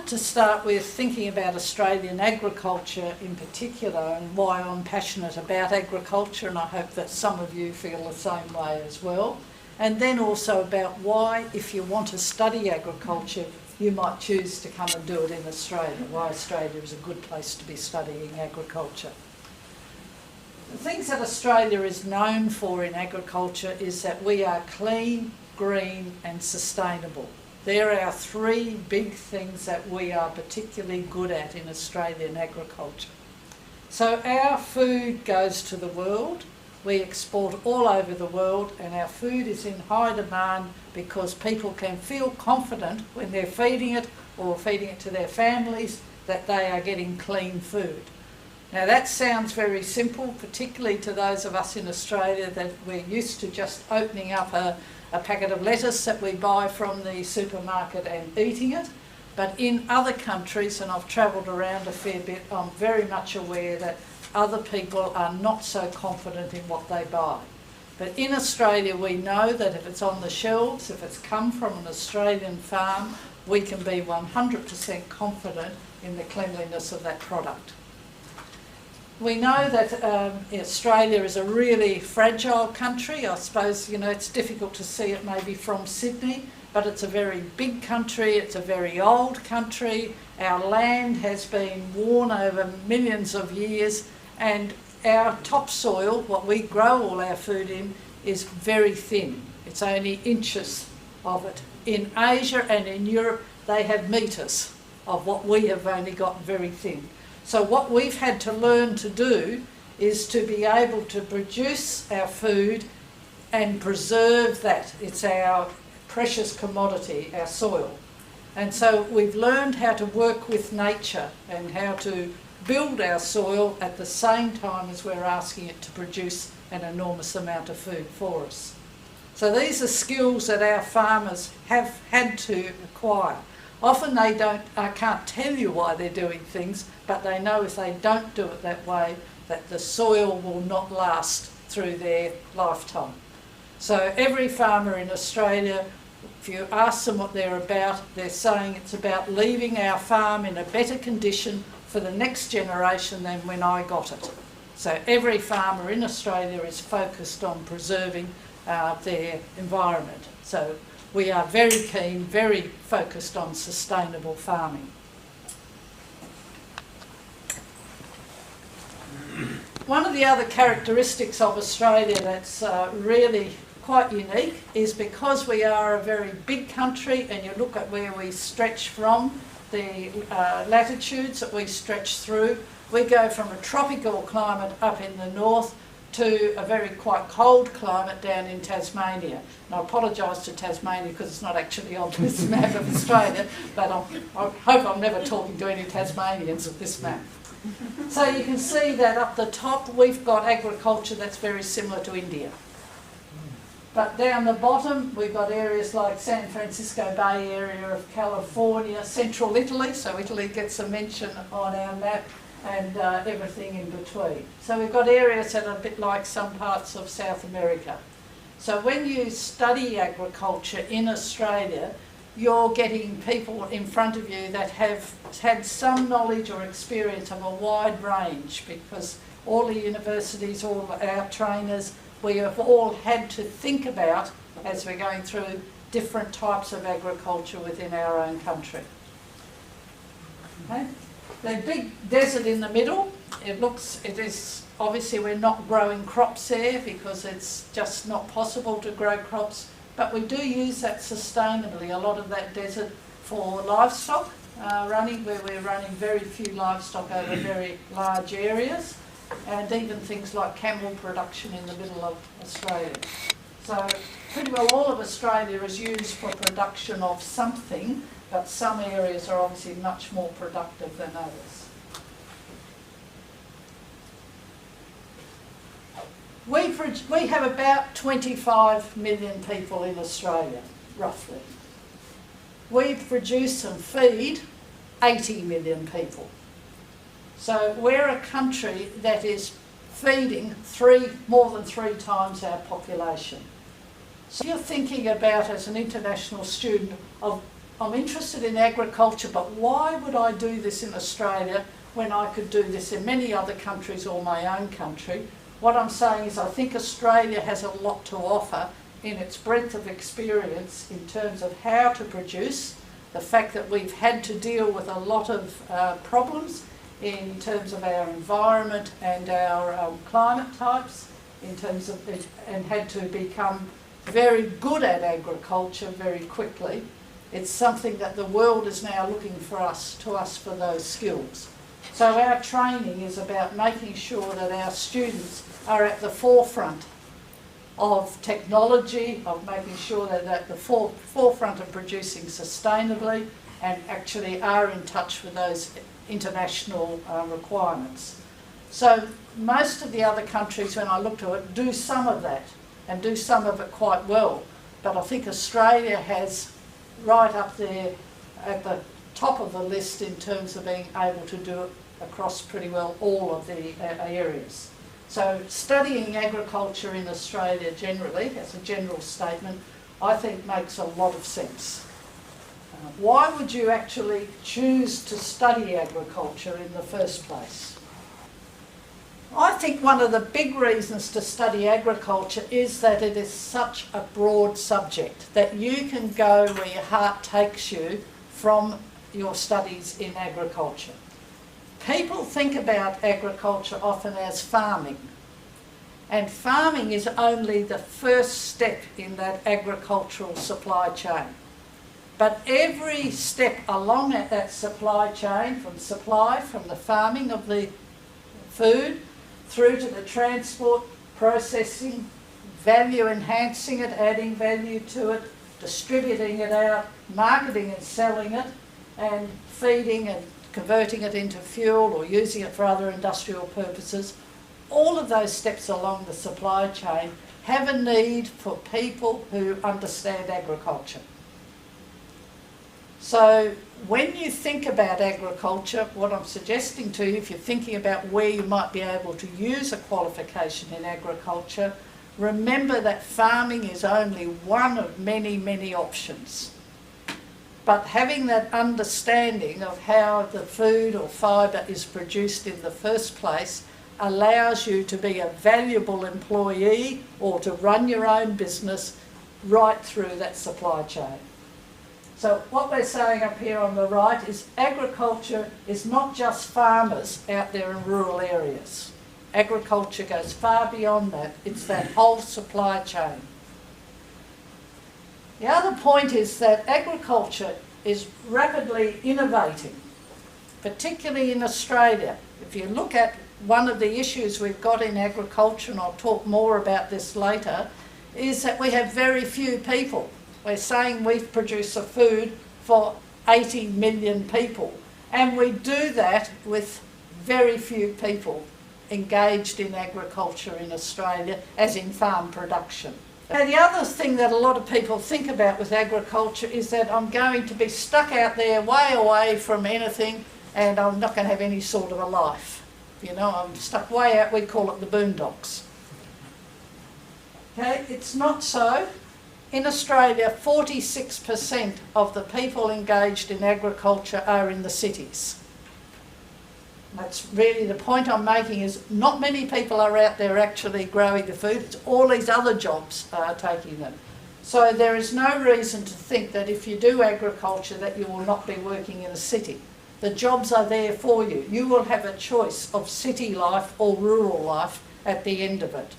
wanted to start with thinking about Australian agriculture in particular and why I'm passionate about agriculture, and I hope that some of you feel the same way as well. And then also about why, if you want to study agriculture, you might choose to come and do it in Australia, why Australia is a good place to be studying agriculture. The things that Australia is known for in agriculture is that we are clean, green and sustainable. There are three big things that we are particularly good at in Australian agriculture. So our food goes to the world. We export all over the world, and our food is in high demand because people can feel confident when they're feeding it or feeding it to their families that they are getting clean food. Now that sounds very simple, particularly to those of us in Australia that we're used to just opening up a packet of lettuce that we buy from the supermarket and eating it. But in other countries, and I've travelled around a fair bit, I'm very much aware that other people are not so confident in what they buy. But in Australia we know that if it's on the shelves, if it's come from an Australian farm, we can be 100% confident in the cleanliness of that product. We know that Australia is a really fragile country. I suppose, you know, it's difficult to see it maybe from Sydney, but it's a very big country, it's a very old country. Our land has been worn over millions of years, and our topsoil, what we grow all our food in, is very thin. It's only inches of it. In Asia and in Europe, they have metres of what we have only got very thin. So what we've had to learn to do is to be able to produce our food and preserve that. It's our precious commodity, our soil. And so we've learned how to work with nature and how to build our soil at the same time as we're asking it to produce an enormous amount of food for us. So these are skills that our farmers have had to acquire. Often they can't tell you why they're doing things, but they know if they don't do it that way, that the soil will not last through their lifetime. So every farmer in Australia, if you ask them what they're about, they're saying it's about leaving our farm in a better condition for the next generation than when I got it. So every farmer in Australia is focused on preserving their environment. So we are very keen, very focused on sustainable farming. One of the other characteristics of Australia that's really quite unique is because we are a very big country, and you look at where we stretch from, the latitudes that we stretch through, we go from a tropical climate up in the north to a very quite cold climate down in Tasmania. And I apologise to Tasmania because it's not actually on this map of Australia, but I hope I'm never talking to any Tasmanians of this map. So you can see that up the top we've got agriculture that's very similar to India. But down the bottom we've got areas like San Francisco Bay Area of California, central Italy, so Italy gets a mention on our map, and everything in between. So we've got areas that are a bit like some parts of South America. So when you study agriculture in Australia, you're getting people in front of you that have had some knowledge or experience of a wide range, because all the universities, all our trainers, we have all had to think about, as we're going through, different types of agriculture within our own country. Okay? The big desert in the middle, it is obviously we're not growing crops there because it's just not possible to grow crops, but we do use that sustainably, a lot of that desert for livestock running, where we're running very few livestock over very large areas, and even things like camel production in the middle of Australia. So pretty well all of Australia is used for production of something, but some areas are obviously much more productive than others. We have about 25 million people in Australia, roughly. We produce and feed 80 million people. So we're a country that is feeding more than three times our population. So if you're thinking about, as an international student, of I'm interested in agriculture, but why would I do this in Australia when I could do this in many other countries or my own country? What I'm saying is I think Australia has a lot to offer in its breadth of experience in terms of how to produce, the fact that we've had to deal with a lot of problems in terms of our environment and our climate types, in terms of it, and had to become very good at agriculture very quickly. It's something that the world is now looking to us for those skills. So our training is about making sure that our students are at the forefront of technology, of making sure that they're at the forefront of producing sustainably and actually are in touch with those international requirements. So most of the other countries, when I look to it, do some of that and do some of it quite well. But I think Australia has right up there at the top of the list in terms of being able to do it across pretty well all of the areas. So studying agriculture in Australia generally, as a general statement, I think makes a lot of sense. Why would you actually choose to study agriculture in the first place? I think one of the big reasons to study agriculture is that it is such a broad subject that you can go where your heart takes you from your studies in agriculture. People think about agriculture often as farming, and farming is only the first step in that agricultural supply chain. But every step along that supply chain, from the farming of the food, through to the transport, processing, value enhancing it, adding value to it, distributing it out, marketing and selling it, and feeding and converting it into fuel or using it for other industrial purposes. All of those steps along the supply chain have a need for people who understand agriculture. So when you think about agriculture, what I'm suggesting to you, if you're thinking about where you might be able to use a qualification in agriculture, remember that farming is only one of many, many options. But having that understanding of how the food or fibre is produced in the first place allows you to be a valuable employee or to run your own business right through that supply chain. So what we're saying up here on the right is agriculture is not just farmers out there in rural areas. Agriculture goes far beyond that. It's that whole supply chain. The other point is that agriculture is rapidly innovating, particularly in Australia. If you look at one of the issues we've got in agriculture, and I'll talk more about this later, is that we have very few people. We're saying we produce a food for 80 million people, and we do that with very few people engaged in agriculture in Australia, as in farm production. Now, the other thing that a lot of people think about with agriculture is that I'm going to be stuck out there way away from anything and I'm not going to have any sort of a life. You know, I'm stuck way out, we call it the boondocks. Okay, it's not so. In Australia, 46% of the people engaged in agriculture are in the cities. That's really the point I'm making, is not many people are out there actually growing the food. It's all these other jobs taking them. So there is no reason to think that if you do agriculture that you will not be working in a city. The jobs are there for you. You will have a choice of city life or rural life at the end of it.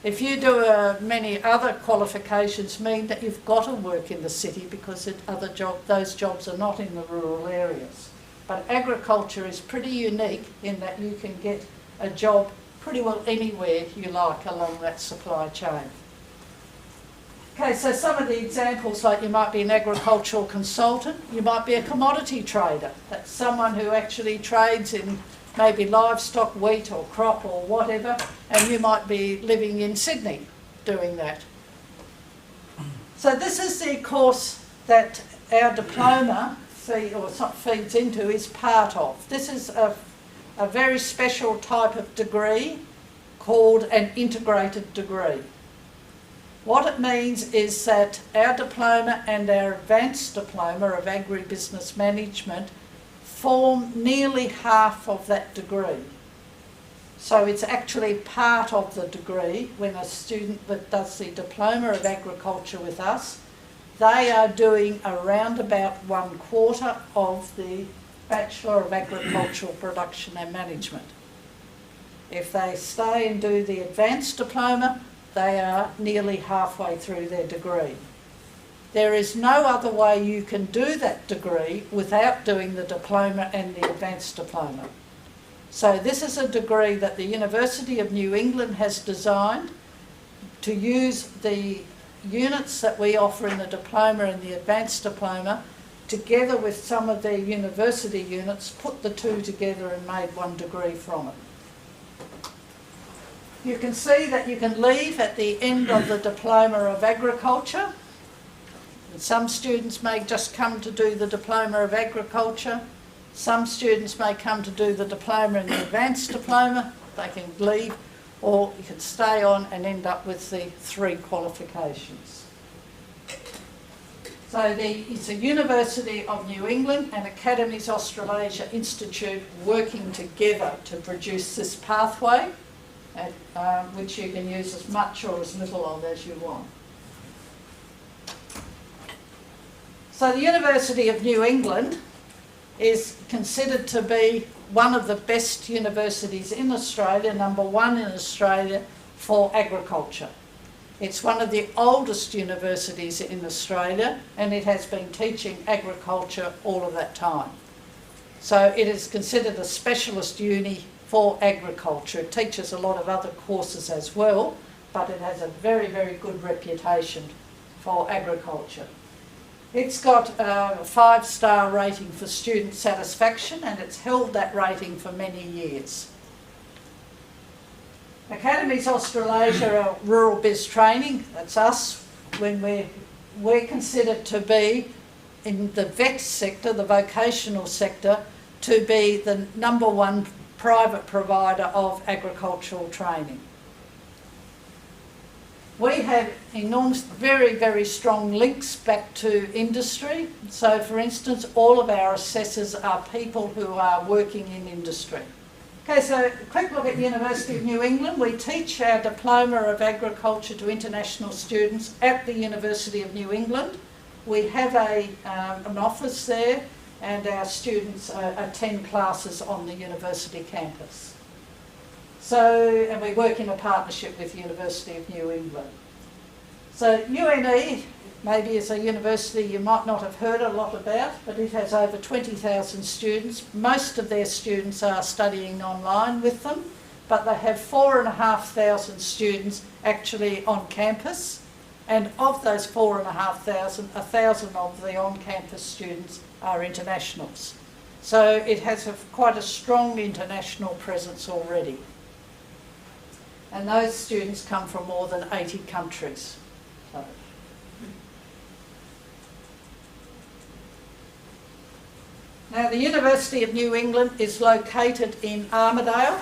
If you do many other qualifications mean that you've got to work in the city because those jobs are not in the rural areas. But agriculture is pretty unique in that you can get a job pretty well anywhere you like along that supply chain. Okay, so some of the examples, like you might be an agricultural consultant, you might be a commodity trader. That's someone who actually trades in maybe livestock, wheat or crop or whatever, and you might be living in Sydney doing that. So this is the course that our diploma feeds into, is part of. This is a very special type of degree called an integrated degree. What it means is that our diploma and our advanced diploma of Agribusiness Management form nearly half of that degree. So it's actually part of the degree. When a student that does the Diploma of Agriculture with us, they are doing around about 1/4 of the Bachelor of Agricultural Production and Management. If they stay and do the Advanced Diploma, they are nearly halfway through their degree. There is no other way you can do that degree without doing the Diploma and the Advanced Diploma. So this is a degree that the University of New England has designed to use the units that we offer in the Diploma and the Advanced Diploma together with some of their university units, put the two together and made one degree from it. You can see that you can leave at the end of the Diploma of Agriculture. And some students may just come to do the Diploma of Agriculture. Some students may come to do the Diploma and the Advanced Diploma. They can leave, or you can stay on and end up with the 3 qualifications. So it's a University of New England and Academies Australasia Institute working together to produce this pathway, which you can use as much or as little of as you want. So the University of New England is considered to be one of the best universities in Australia, number 1 in Australia for agriculture. It's one of the oldest universities in Australia, and it has been teaching agriculture all of that time. So it is considered a specialist uni for agriculture. It teaches a lot of other courses as well, but it has a very, very good reputation for agriculture. It's got a 5-star rating for student satisfaction, and it's held that rating for many years. Academies Australasia are rural biz training. That's us. When we're considered to be in the vet sector, the vocational sector, to be the number 1 private provider of agricultural training. We have enormous, very, very strong links back to industry. So, for instance, all of our assessors are people who are working in industry. Okay, so a quick look at University of New England. We teach our Diploma of Agriculture to international students at the University of New England. We have an office there, and our students attend classes on the university campus. So, and we work in a partnership with the University of New England. So UNE maybe is a university you might not have heard a lot about, but it has over 20,000 students. Most of their students are studying online with them, but they have 4,500 students actually on campus. And of those 4,500, 1,000 of the on-campus students are internationals. So it has quite a strong international presence already. And those students come from more than 80 countries. So. Now, the University of New England is located in Armidale.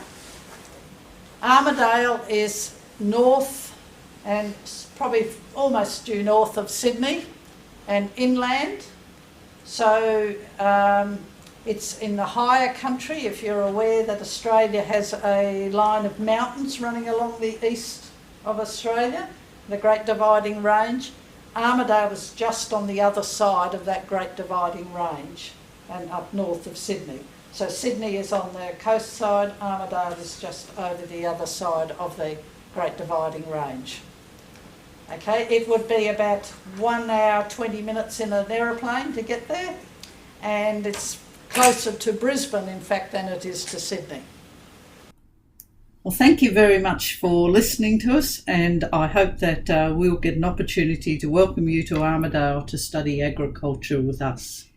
Armidale is north and probably almost due north of Sydney and inland. So it's in the higher country. If you're aware that Australia has a line of mountains running along the east of Australia, the Great Dividing Range, Armidale is just on the other side of that Great Dividing Range and up north of Sydney. So Sydney is on the coast side, Armidale is just over the other side of the Great Dividing Range. Okay, it would be about 1 hour, 20 minutes in an aeroplane to get there, and it's closer to Brisbane, in fact, than it is to Sydney. Well, thank you very much for listening to us, and I hope that we'll get an opportunity to welcome you to Armidale to study agriculture with us.